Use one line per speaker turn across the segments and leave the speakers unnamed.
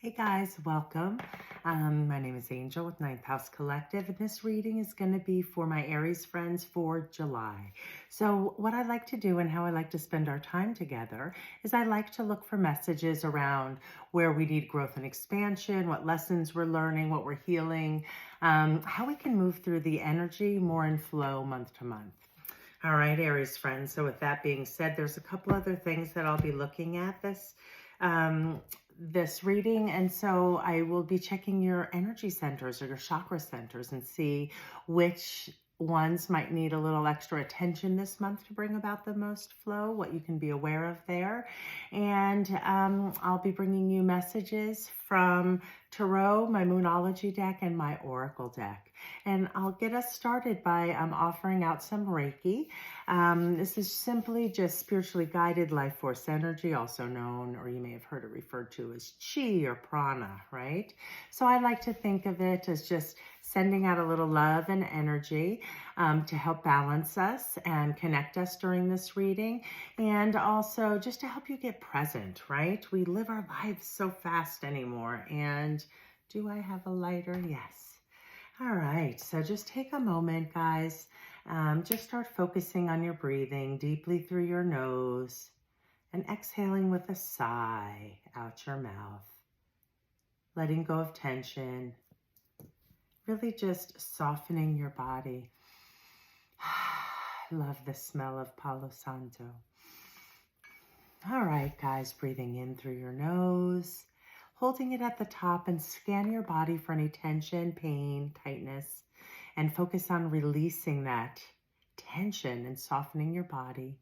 Hey guys, welcome. My name is Angel with Ninth House Collective, and this reading is going to be for my Aries friends for July. So what I like to do and how I like to spend our time together is I like to look for messages around where we need growth and expansion, what lessons we're learning, what we're healing, how we can move through the energy more in flow month to month. All right, Aries friends. So with that being said, there's a couple other things that I'll be looking at this reading. And so I will be checking your energy centers or your chakra centers and see which ones might need a little extra attention this month to bring about the most flow, what you can be aware of there. And I'll be bringing you messages from Tarot, my Moonology deck, and my Oracle deck. And I'll get us started by offering out some Reiki. This is simply just spiritually guided life force energy, also known, or you may have heard it referred to as chi or prana, right? So I like to think of it as just sending out a little love and energy to help balance us and connect us during this reading, and also just to help you get present, right? We live our lives so fast anymore. And do I have a lighter? Yes. All right, so just take a moment, guys. Just start focusing on your breathing deeply through your nose and exhaling with a sigh out your mouth. Letting go of tension, really just softening your body. I love the smell of Palo Santo. All right, guys, breathing in through your nose, holding it at the top, and scan your body for any tension, pain, tightness, and focus on releasing that tension and softening your body.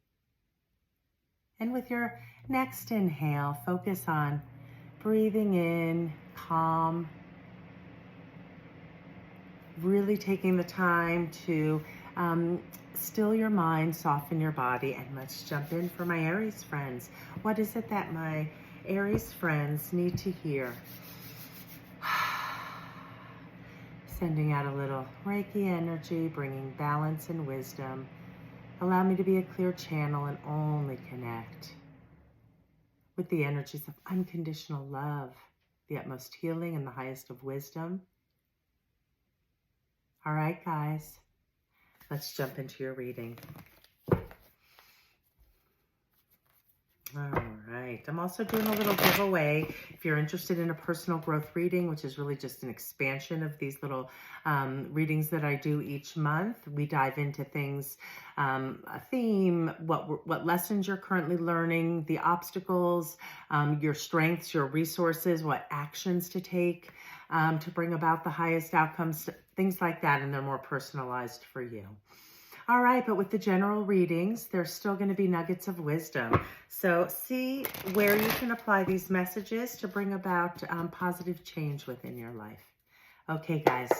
And with your next inhale, focus on breathing in, calm, really taking the time to still your mind, soften your body. And let's jump in for my Aries friends. What is it that my Aries friends need to hear? Sending out a little Reiki energy, bringing balance and wisdom. Allow me to be a clear channel and only connect with the energies of unconditional love, the utmost healing, and the highest of wisdom. All right, guys, let's jump into your reading. All right. I'm also doing a little giveaway. If you're interested in a personal growth reading, which is really just an expansion of these little readings that I do each month, we dive into things, a theme, what lessons you're currently learning, the obstacles, your strengths, your resources, what actions to take to bring about the highest outcomes, things like that, and they're more personalized for you. All right, but with the general readings, there's still going to be nuggets of wisdom. So see where you can apply these messages to bring about positive change within your life. Okay, guys,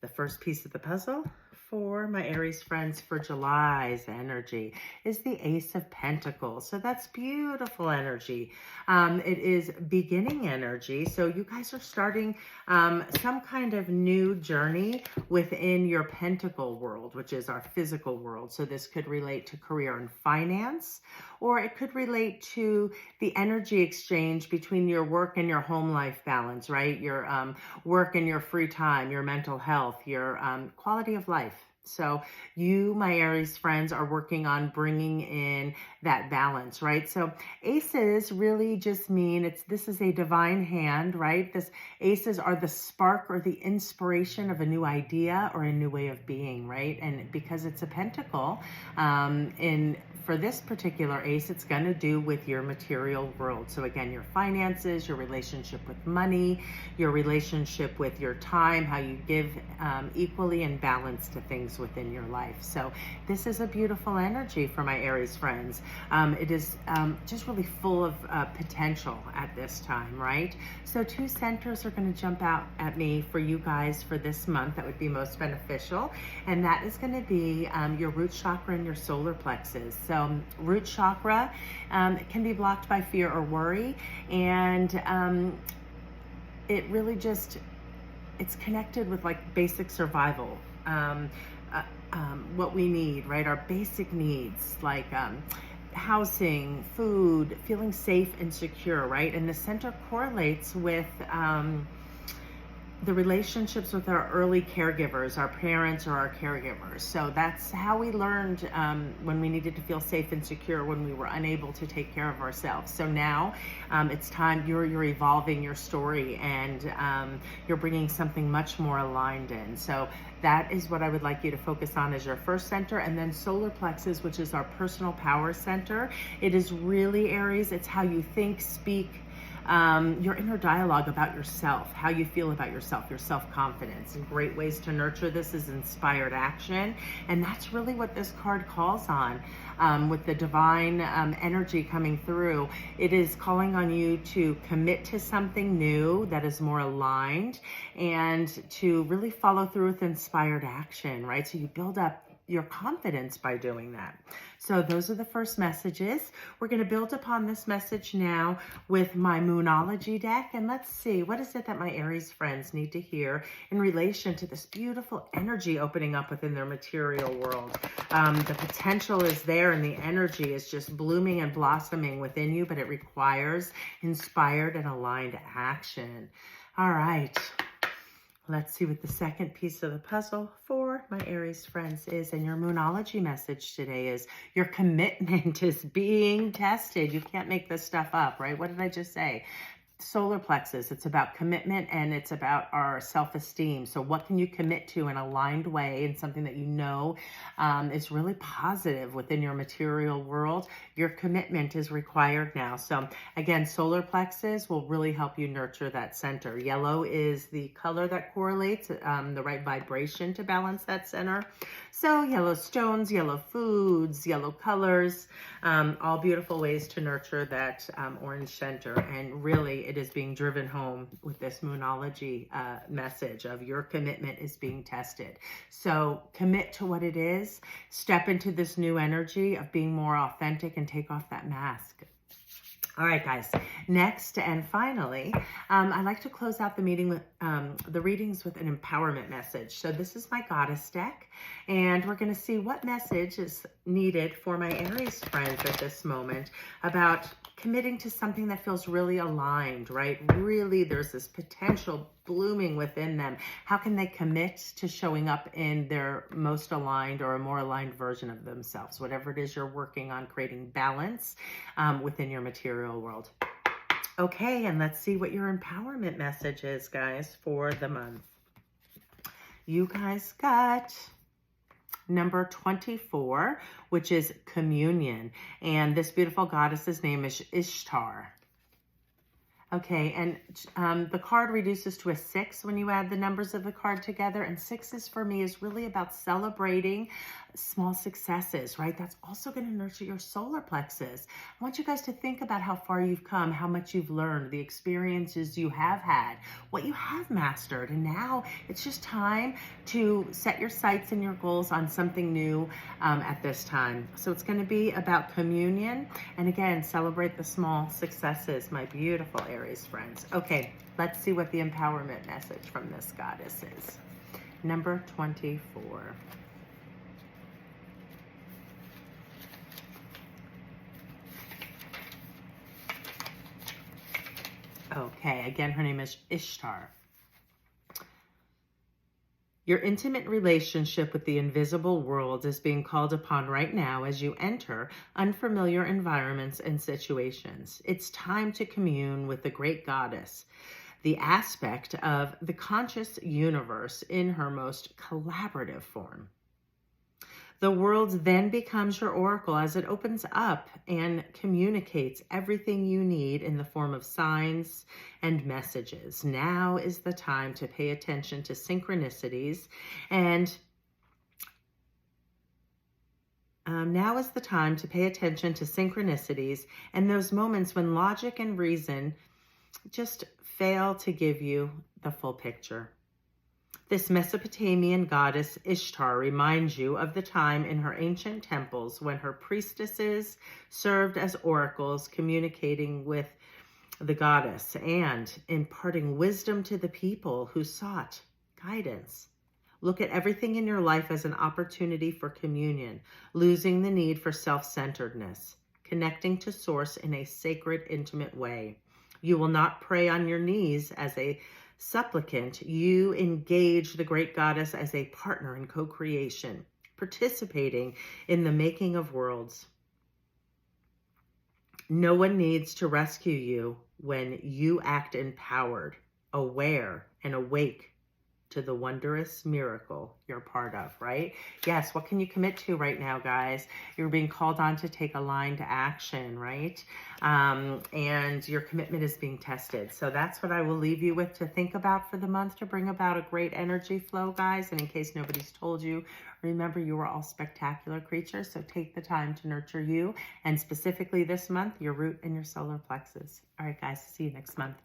the first piece of the puzzle for my Aries friends for July's energy is the Ace of Pentacles. So that's beautiful energy. It is beginning energy. So you guys are starting some kind of new journey within your pentacle world, which is our physical world. So this could relate to career and finance, or it could relate to the energy exchange between your work and your home life balance, right? Your work and your free time, your mental health, your quality of life. So you, my Aries friends, are working on bringing in that balance, right? So aces really just mean this is a divine hand, right? Aces are the spark or the inspiration of a new idea or a new way of being, right? And because it's a pentacle, for this particular ace, it's going to do with your material world. So again, your finances, your relationship with money, your relationship with your time, how you give equally and balance to things within your life. So this is a beautiful energy for my Aries friends. It is just really full of potential at this time, right? So two centers are going to jump out at me for you guys for this month that would be most beneficial. And that is going to be your root chakra and your solar plexus. So root chakra can be blocked by fear or worry, and it really it's connected with like basic survival, what we need, right? Our basic needs, like housing, food, feeling safe and secure, right? And the center correlates with the relationships with our early caregivers, our parents or our caregivers. So that's how we learned when we needed to feel safe and secure when we were unable to take care of ourselves. So now it's time, you're evolving your story, and you're bringing something much more aligned in. So that is what I would like you to focus on as your first center. And then solar plexus, which is our personal power center. It is really, Aries, it's how you think, speak, your inner dialogue about yourself, how you feel about yourself, your self-confidence. And great ways to nurture this is inspired action. And that's really what this card calls on. With the divine energy coming through, it is calling on you to commit to something new that is more aligned, and to really follow through with inspired action, right? So you build up your confidence by doing that. So those are the first messages. We're going to build upon this message now with my Moonology deck. And let's see, what is it that my Aries friends need to hear in relation to this beautiful energy opening up within their material world? The potential is there, and the energy is just blooming and blossoming within you, but it requires inspired and aligned action. All right. Let's see what the second piece of the puzzle for my Aries friends is. And your Moonology message today is your commitment is being tested. You can't make this stuff up, right? What did I just say? Solar plexus, it's about commitment, and it's about our self-esteem. So what can you commit to in an aligned way, and something that you know is really positive within your material world? Your commitment is required now. So again, solar plexus will really help you nurture that center. Yellow is the color that correlates the right vibration to balance that center. So yellow stones, yellow foods, yellow colors, all beautiful ways to nurture that orange center. And really, it is being driven home with this Moonology message of your commitment is being tested. So commit to what it is. Step into this new energy of being more authentic and take off that mask. All right, guys. Next and finally, I like to close out the meeting with the readings with an empowerment message. So this is my Goddess deck, and we're going to see what message is needed for my Aries friends at this moment about committing to something that feels really aligned, right? Really, there's this potential blooming within them. How can they commit to showing up in their most aligned or a more aligned version of themselves? Whatever it is you're working on, creating balance within your material world. Okay, and let's see what your empowerment message is, guys, for the month. You guys got number 24, which is communion. And this beautiful goddess's name is Ishtar. Okay, and the card reduces to a 6 when you add the numbers of the card together. And 6 for me is really about celebrating small successes, right? That's also going to nurture your solar plexus. I want you guys to think about how far you've come, how much you've learned, the experiences you have had, what you have mastered. And now it's just time to set your sights and your goals on something new at this time. So it's going to be about communion. And again, celebrate the small successes, my beautiful Aries friends. Okay, let's see what the empowerment message from this goddess is. Number 24. Okay, again, her name is Ishtar. Your intimate relationship with the invisible world is being called upon right now as you enter unfamiliar environments and situations. It's time to commune with the great goddess, the aspect of the conscious universe in her most collaborative form. The world then becomes your oracle as it opens up and communicates everything you need in the form of signs and messages. Now is the time to pay attention to synchronicities and those moments when logic and reason just fail to give you the full picture. This Mesopotamian goddess Ishtar reminds you of the time in her ancient temples when her priestesses served as oracles, communicating with the goddess and imparting wisdom to the people who sought guidance. Look at everything in your life as an opportunity for communion, losing the need for self-centeredness. connecting to Source in a sacred, intimate way. You will not pray on your knees as a supplicant. You engage the great goddess as a partner in co-creation, participating in the making of worlds. No one needs to rescue you when you act empowered, aware, and awake to the wondrous miracle you're part of, right? Yes, what can you commit to right now, guys? You're being called on to take a line to action, right? And your commitment is being tested. So that's what I will leave you with to think about for the month to bring about a great energy flow, guys. And in case nobody's told you, remember you are all spectacular creatures. So take the time to nurture you, and specifically this month, your root and your solar plexus. All right, guys, see you next month.